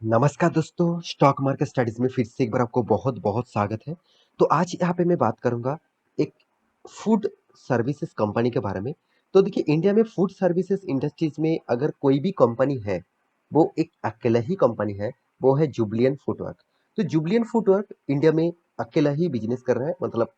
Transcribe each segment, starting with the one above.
नमस्कार दोस्तों, stock market studies में फिर से एक बार आपको बहुत-बहुत स्वागत है। तो आज यहाँ पे मैं बात करूँगा एक फूड सर्विसेज़ कंपनी के बारे में। तो देखिए इंडिया में फूड सर्विसेज़ इंडस्ट्रीज़ में अगर कोई भी कंपनी है, वो एक अकेला ही कंपनी है, वो है जुबिलिएंट फूडवर्क। तो जुबिलिएंट फूडवर्क इंडिया में अकेला ही बिज़नेस कर रहा है मतलब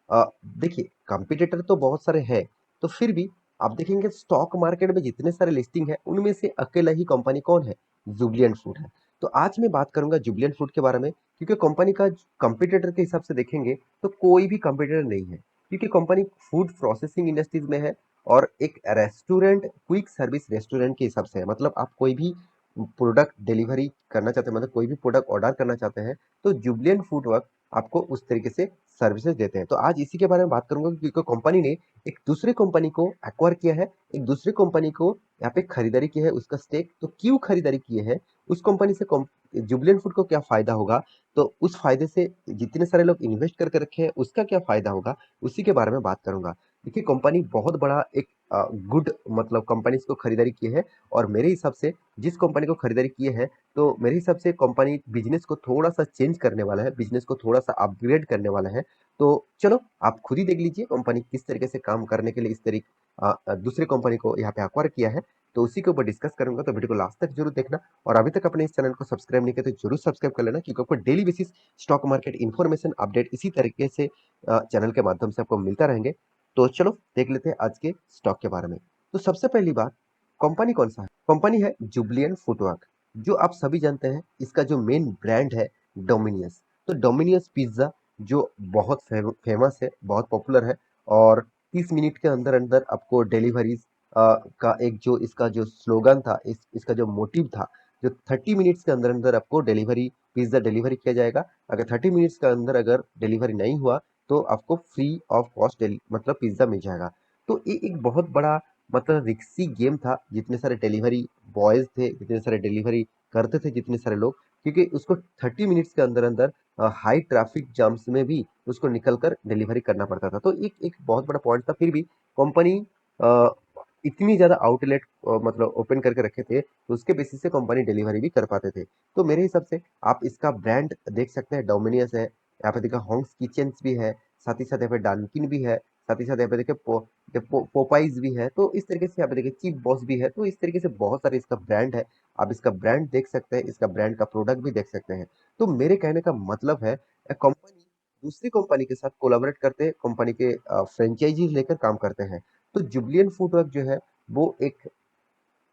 अ, देखिए कॉम्पिटिटर तो बहुत सारे हैं, तो फिर भी आप देखेंगे स्टॉक मार्केट में जितने सारे लिस्टिंग है, उनमें से अकेला ही कंपनी कौन है? जुबिलिएंट फूड है। तो आज मैं बात करूंगा जुबिलिएंट फूड के बारे में क्योंकि कंपनी का कंपटीटर के हिसाब से देखेंगे तो कोई भी कंपटीटर नहीं है क्योंकि कंपनी फूड प्रोसेसिंग इंडस्ट्रीज में है और एक रेस्टोरेंट क्विक सर्विस रेस्टोरेंट के हिसाब से है मतलब आप कोई भी प्रोडक्ट डिलीवरी करना चाहते हैं मतलब कोई भी प्रोडक्ट ऑर्डर करना चाहते हैं तो जुबिलिएंट फूड वर्क आपको उस तरीके से सर्विसेज देते हैं। तो आज इसी के बारे में बात करूंगा क्योंकि कंपनी ने एक दूसरे कंपनी को एक्वायर किया है, एक दूसरे कंपनी को यहाँ पे खरीदारी की है उसका स्टेक। तो क्यों खरीदारी की है, उस कंपनी से जुबिलेंट फूड को क्या फायदा होगा, तो उस फायदे से जितने सारे लोग इन्वेस्ट करके रखे हैं उसका क्या फायदा होगा, उसी के बारे में बात करूंगा। देखिए कंपनी बहुत बड़ा एक गुड मतलब कंपनी को खरीदारी की है और मेरे हिसाब से जिस कंपनी को खरीदारी की है तो मेरे हिसाब से कंपनी बिजनेस को थोड़ा सा चेंज करने वाला है, बिजनेस को थोड़ा सा अपग्रेड करने वाला है। तो चलो आप खुद ही देख लीजिए कंपनी किस तरीके से काम करने के लिए इस तरीके दूसरे कंपनी को यहाँ पे एक्वायर किया है। तो उसी के ऊपर डिस्कस करूंगा, तो वीडियो को लास्ट तक जरूर देखना। और अभी तक अपने इस चैनल को सब्सक्राइब नहीं किया तो जरूर सब्सक्राइब कर लेना क्योंकि आपको daily basis stock market information update इसी तरीके से चैनल के माध्यम से आपको मिलता रहेंगे। तो चलो देख लेते हैं आज के स्टॉक के बारे में। तो सबसे पहली बात, कंपनी कौन सा है? कंपनी है जुबिलिएंट फूडवर्क। जो आप सभी जानते हैं इसका जो मेन ब्रांड है डोमिनियस। तो डोमिनियस पिज्जा जो बहुत फेमस है, बहुत पॉपुलर है और 30 मिनट के अंदर अंदर आपको डिलीवरीज का एक जो इसका जो स्लोगन था, इसका जो मोटिव था, जो 30 मिनट्स के अंदर अंदर आपको डिलीवरी पिज्जा डिलीवरी किया जाएगा। अगर 30 मिनट्स के अंदर अगर डिलीवरी नहीं हुआ तो आपको फ्री ऑफ कॉस्ट मतलब पिज्जा मिल जाएगा। तो ये एक बहुत बड़ा मतलब रिक्सी गेम था, जितने सारे डिलीवरी बॉयज थे, जितने सारे डिलीवरी करते थे, जितने सारे लोग, क्योंकि उसको 30 मिनट्स के अंदर अंदर हाई ट्रैफिक जाम्स में भी उसको निकल कर डिलीवरी करना पड़ता था। तो एक एक बहुत बड़ा पॉइंट था। फिर भी कंपनी इतनी ज़्यादा आउटलेट मतलब ओपन करके रखे थे तो उसके बेसिस से कंपनी डिलीवरी भी कर पाते थे। तो मेरे हिसाब से आप इसका ब्रांड देख सकते हैं, डोमिनियस है, यहाँ पे देखिए हॉन्ग्स किचन्स भी है, साथ ही साथ यहाँ पे डानकिन भी है, साथ ही साथ यहाँ पे देखिए पोपाइज भी है। तो इस तरीके से यहाँ पे देखिए चीप बॉस भी है। तो इस तरीके से बहुत सारे इसका ब्रांड है। आप इसका ब्रांड देख सकते हैं, इसका ब्रांड का प्रोडक्ट भी देख सकते हैं। तो मेरे कहने का मतलब है कंपनी दूसरी कंपनी के साथ कोलैबोरेट करते हैं, कंपनी के फ्रेंचाइजी लेकर काम करते हैं। तो जुबिलिएंट फूडवर्क जो है वो एक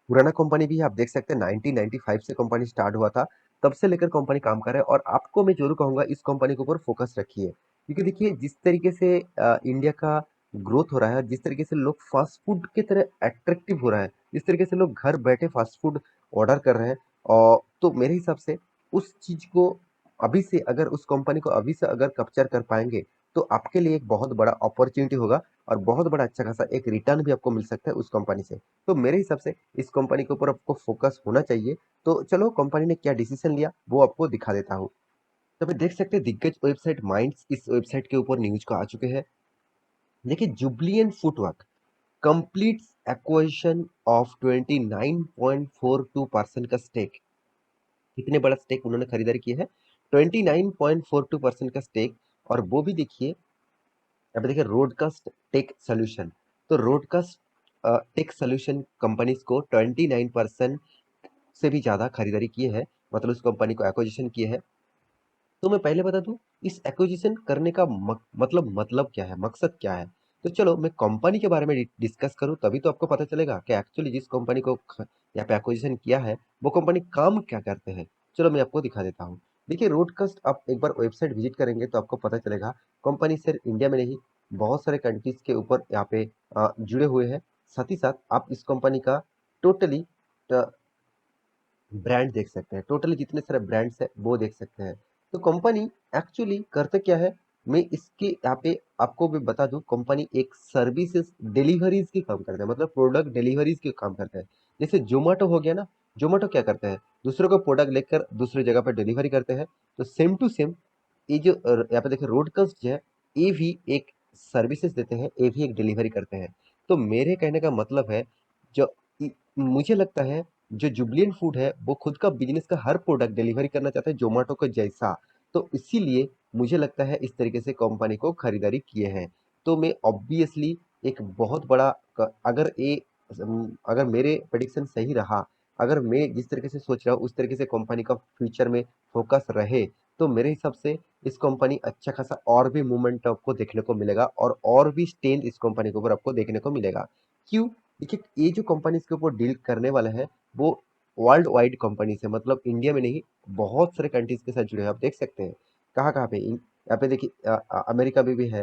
पुराना कंपनी भी है। आप देख सकते हैं 1995 से कंपनी स्टार्ट हुआ था, तब से लेकर कंपनी काम कर रहा है और आपको मैं जरूर कहूंगा इस कंपनी के ऊपर फोकस रखिए क्योंकि देखिए जिस तरीके से इंडिया का ग्रोथ हो रहा है, जिस तरीके से लोग फास्ट फूड की तरह अट्रैक्टिव हो रहा है, जिस तरीके से लोग घर बैठे फास्ट फूड ऑर्डर कर रहे हैं, और तो मेरे हिसाब से उस चीज को अभी से अगर उस कंपनी को अभी से अगर कैप्चर कर पाएंगे तो आपके लिए एक बहुत बड़ा अपॉर्चुनिटी होगा और बहुत बड़ा अच्छा खासा एक रिटर्न भी आपको मिल सकता है उस कंपनी से। तो मेरे हिसाब से इस कंपनी के ऊपर आपको फोकस होना चाहिए। तो चलो कंपनी ने क्या डिसीजन लिया वो आपको दिखा देता हूँ। तो आप देख सकते हैं दिग्गज वेबसाइट माइंड्स इस वेबसाइट के ऊपर न्यूज को आ चुके हैं। देखिए जुबिलिएंट फुटवर्क कंप्लीट एक्विजिशन ऑफ 29.42% का स्टेक। कितने बड़ा स्टेक उन्होंने खरीदारी किया है? 29.42% का स्टेक। और वो भी देखिए यहाँ पे देखिए रोडकास्ट टेक सोल्यूशन। तो रोडकास्ट टेक सोल्यूशन कंपनीज को 29% से भी ज्यादा खरीदारी किए हैं, मतलब उस कंपनी को एक्विजिशन किए हैं। तो मैं पहले बता दूं इस एक्विजिशन करने का मतलब क्या है, मकसद क्या है। तो चलो मैं कंपनी के बारे में डिस्कस करूं तभी तो आपको पता चलेगा कि एक्चुअली जिस कंपनी को यहाँ पे एक्विजिशन किया है वो कंपनी काम क्या करते हैं। चलो मैं आपको दिखा देता हूँ। देखिए रोडकास्ट आप एक बार वेबसाइट विजिट करेंगे तो आपको पता चलेगा कंपनी सिर्फ इंडिया में नहीं बहुत सारे कंट्रीज के ऊपर यहाँ पे जुड़े हुए हैं। साथ ही साथ आप इस कंपनी का टोटली ब्रांड देख सकते हैं, टोटली जितने सारे ब्रांड्स है वो देख सकते हैं। तो कंपनी एक्चुअली करते क्या है, मैं इसके यहाँ पे आपको भी बता दूं, कंपनी एक सर्विसेज डिलीवरीज की काम करता है, मतलब प्रोडक्ट डिलीवरीज की काम करता है। जैसे जोमेटो हो गया ना, जोमेटो क्या करता है, दूसरों का प्रोडक्ट लेकर दूसरी जगह पर डिलीवरी करते हैं। तो सेम टू सेम ये जो यहाँ पे देखिए रोडकास्ट जो है ये भी एक सर्विसेज देते हैं, ये भी एक डिलीवरी करते हैं। तो मेरे कहने का मतलब है जो मुझे लगता है जो जुबिलेंट फूड है वो खुद का बिजनेस का हर प्रोडक्ट डिलीवरी करना चाहता है जोमेटो को जैसा। तो इसीलिए मुझे लगता है इस तरीके से कंपनी को खरीदारी किए हैं। तो मैं ऑब्वियसली एक बहुत बड़ा अगर मेरे प्रेडिक्शन सही रहा, अगर मैं जिस तरीके से सोच रहा हूँ उस तरीके से कंपनी का फ्यूचर में फोकस रहे, तो मेरे हिसाब से इस कंपनी अच्छा खासा और भी मूवमेंट आपको देखने को मिलेगा और भी स्ट्रेंथ इस कंपनी के ऊपर आपको देखने को मिलेगा। क्यों? देखिए, ये जो कंपनी इसके ऊपर डील करने वाला है वो वर्ल्ड वाइड कंपनी से, मतलब इंडिया में नहीं, बहुत सारे कंट्रीज के साथ जुड़े हैं। आप देख सकते हैं कहाँ कहाँ पे यहाँ पे देखिए, अमेरिका में भी है,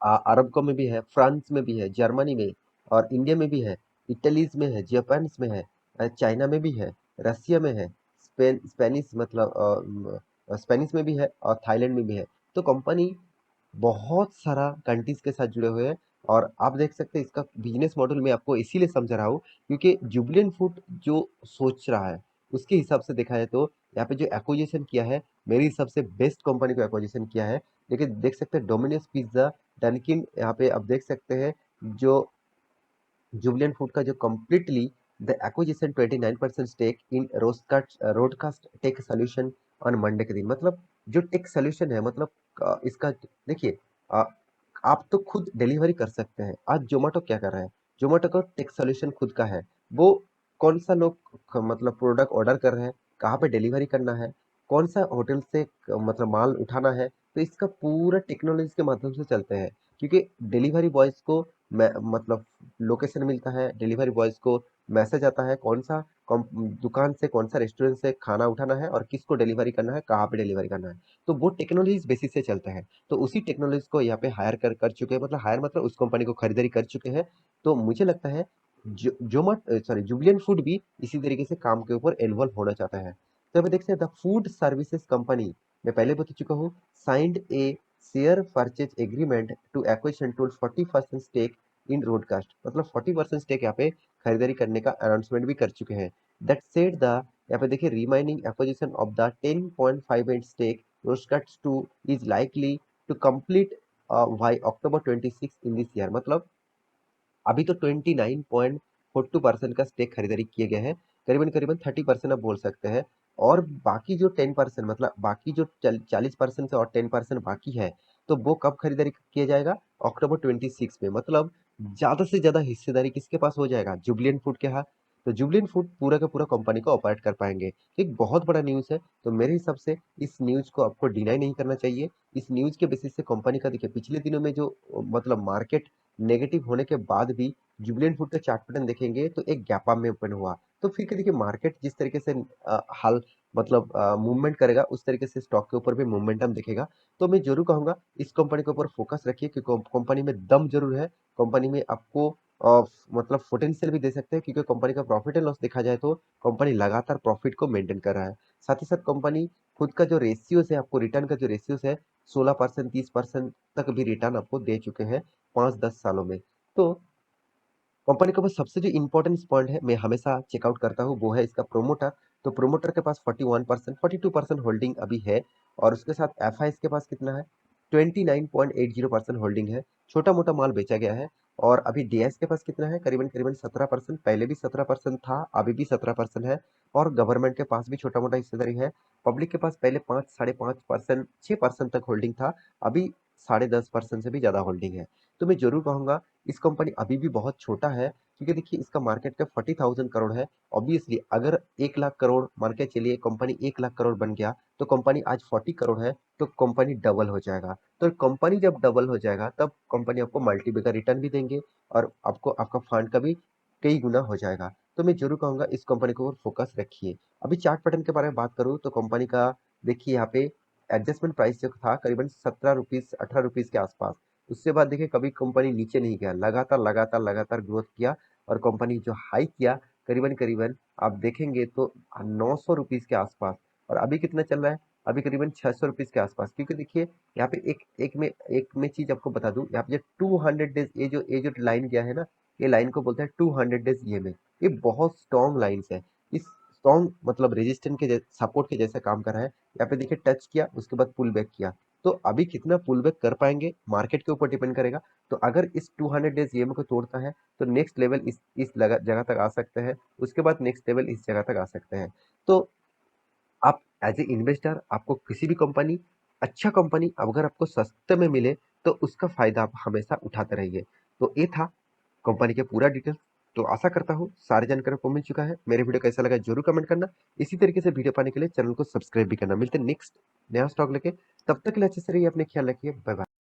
अरब में भी है, फ्रांस में भी है, जर्मनी में, और इंडिया में भी है, इटलीज में है, जापान में है, चाइना में भी है, रसिया में है, स्पेनिश मतलब स्पेनिश में भी है, और थाईलैंड में भी है। तो कंपनी बहुत सारा कंट्रीज के साथ जुड़े हुए हैं। और आप देख सकते हैं इसका बिजनेस मॉडल मैं आपको इसीलिए समझा रहा हूँ क्योंकि जुबिलेंट फूड जो सोच रहा है उसके हिसाब से देखा है तो यहाँ पे जो एक्विजिशन किया है, मेरे हिसाब से बेस्ट कंपनी को एक्विजिशन किया है। लेकिन देख सकते हैं डोमिनोज पिज्जा, डनकिन, यहाँ पे आप देख सकते हैं जो जुबिलेंट फूड का जो completely the acquisition 29% stake in Roadcast tech solution on Monday के दिन, मतलब जो टेक सोल्यूशन है, मतलब इसका देखिए, अ, आप तो खुद डिलीवरी कर सकते हैं। आज जोमेटो क्या कर रहा है, जोमेटो का टेक सोल्यूशन खुद का है। वो कौन सा लोग मतलब प्रोडक्ट ऑर्डर कर रहे हैं, कहाँ पे डिलीवरी करना है, कौन सा होटल से मतलब माल उठाना है, तो इसका पूरा टेक्नोलॉजी के माध्यम से चलते हैं। क्योंकि डिलीवरी बॉयज को मतलब लोकेशन मिलता है, डिलीवरी बॉयज को मैसेज आता है कौन सा दुकान से, कौन सा रेस्टोरेंट से खाना उठाना है और किसको डिलीवरी करना है, कहाँ पे डिलीवरी करना है। तो वो टेक्नोलॉजी बेसिस से चलता है। तो उसी टेक्नोलॉजी को यहाँ पे हायर कर चुके हैं, मतलब हायर मतलब उस कंपनी को खरीदारी कर चुके हैं। तो मुझे लगता है जुबिलेंट फूड भी इसी तरीके से काम के ऊपर इन्वॉल्व होना चाहता है। तो अभी देखते हैं द फूड सर्विसेज कंपनी, मैं पहले बता चुका हूँ, signed a share purchase agreement to acquisition to 40% stake in Roadcast, मतलब 40% स्टेक यहाँ पे खरीदारी करने का अनाउंसमेंट भी कर चुके हैं। दैट सेड द, यहाँ पे देखिए, remaining acquisition of the 10.58 stake Roadcast to is likely to complete by October 26 in this year, मतलब अभी तो 29.42% का स्टेक खरीदारी किए गए हैं, करीबन करीबन 30% आप बोल सकते हैं। और बाकी जो 10%, मतलब बाकी जो 40% से और 10% बाकी है, तो वो कब खरीदारी किया जाएगा, अक्टूबर 26 में, मतलब ज्यादा से ज्यादा हिस्सेदारी किसके पास हो जाएगा, जुबिलेंट फूड के हाथ। तो जुबिलेंट फूड पूरा का पूरा कंपनी को ऑपरेट कर पाएंगे। एक बहुत बड़ा न्यूज है। तो मेरे हिसाब से इस न्यूज को आपको डिनाई नहीं करना चाहिए। इस न्यूज के बेसिस से कंपनी का देखिए पिछले दिनों में जो मतलब मार्केट नेगेटिव होने के बाद भी जुबिलेंट फूड का चार्ट पैटर्न देखेंगे तो एक गैप अप में ओपन हुआ। तो फिर देखिए मार्केट जिस तरीके से हाल मतलब मूवमेंट करेगा उस तरीके से स्टॉक के ऊपर भी मोमेंटम दिखेगा। तो मैं जरूर कहूंगा इस कंपनी के ऊपर फोकस रखिए क्योंकि कंपनी में दम जरूर है। कंपनी में आपको मतलब पोटेंशियल भी दे सकते हैं क्योंकि कंपनी का प्रॉफिट एंड लॉस देखा जाए तो कंपनी लगातार प्रॉफिट को मेंटेन कर रहा है। साथ ही साथ कंपनी खुद का जो रेशियोज है, आपको रिटर्न का जो रेशियोज है, 16% 30% तक भी रिटर्न आपको दे चुके हैं 5-10 सालों में। तो कंपनी के पास सबसे जो इंपॉर्टेंट पॉइंट है मैं हमेशा चेकआउट करता हूँ वो है इसका प्रोमोटर। तो प्रोमोटर के पास 41% 42% होल्डिंग अभी है। और उसके साथ एफ के पास कितना है, 29.80% होल्डिंग है। छोटा मोटा माल बेचा गया है। और अभी डीएस के पास कितना है, करीबन करीबन 17%, पहले भी 17% था, अभी भी 17% है। और गवर्नमेंट के पास भी छोटा मोटा हिस्सेदारी है। पब्लिक के पास पहले 5 साढ़े 5%, 6% तक होल्डिंग था, अभी 10.5% से भी ज्यादा होल्डिंग है। तो मैं जरूर कहूंगा इस कंपनी अभी भी बहुत छोटा है क्योंकि देखिए इसका मार्केट कैप 40,000 करोड़ है। ऑब्वियसली अगर 1 लाख करोड़ मान के चलिए कंपनी 1 लाख करोड़ बन गया तो कंपनी आज 40 करोड़ है, तो कंपनी डबल हो जाएगा। तो कंपनी जब डबल हो जाएगा तब कंपनी आपको मल्टीपल का रिटर्न भी देंगे और आपको आपका फंड का भी कई गुना हो जाएगा। तो मैं जरूर कहूंगा इस कंपनी को फोकस रखिए। अभी चार्ट पैटर्न के बारे में बात करूँ तो कंपनी का देखिए यहाँ पे एडजस्टमेंट प्राइस जो था करीबन 17 रुपीज 18 रुपीज के आसपास। उसके बाद देखिए कभी कंपनी नीचे नहीं गया, लगातार लगातार लगातार ग्रोथ किया। और कंपनी जो हाई किया करीबन करीबन आप देखेंगे तो 900 रुपीज के आसपास। और अभी कितना चल रहा है, अभी करीबन 600 रुपीज के आसपास। क्योंकि देखिए यहाँ पे एक में चीज आपको बता दूं, यहाँ पे जो 200 डेज, ये जो लाइन गया है ना, ये लाइन को बोलते हैं 200 डेज ईएमए। ये बहुत स्ट्रॉन्ग लाइन है। इस स्ट्रॉन्ग मतलब रेजिस्टेंस के सपोर्ट के जैसे काम कर रहा है। यहाँ पे देखिए टच किया उसके बाद पुल बैक किया, तो अभी कितना पुल बैक कर पाएंगे मार्केट के ऊपर डिपेंड करेगा। तो अगर इस 200 डेज ईएमआई को तोड़ता है तो नेक्स्ट लेवल इस जगह तक आ सकते हैं, उसके बाद नेक्स्ट लेवल इस जगह तक आ सकते हैं। तो आप एज ए इन्वेस्टर आपको किसी भी कंपनी, अच्छा कंपनी अगर आपको सस्ते में मिले तो उसका फायदा आप हमेशा उठाते रहिए। तो ये था कंपनी के पूरा डिटेल्स। तो आशा करता हूँ सारी जानकारी आपको मिल चुका है। मेरे वीडियो कैसा लगा जरूर कमेंट करना। इसी तरीके से वीडियो पाने के लिए चैनल को सब्सक्राइब भी करना। मिलते हैं नेक्स्ट नया स्टॉक लेके, तब तक के लिए अच्छे से रहिए, अपने ख्याल रखिए, बाय बाय।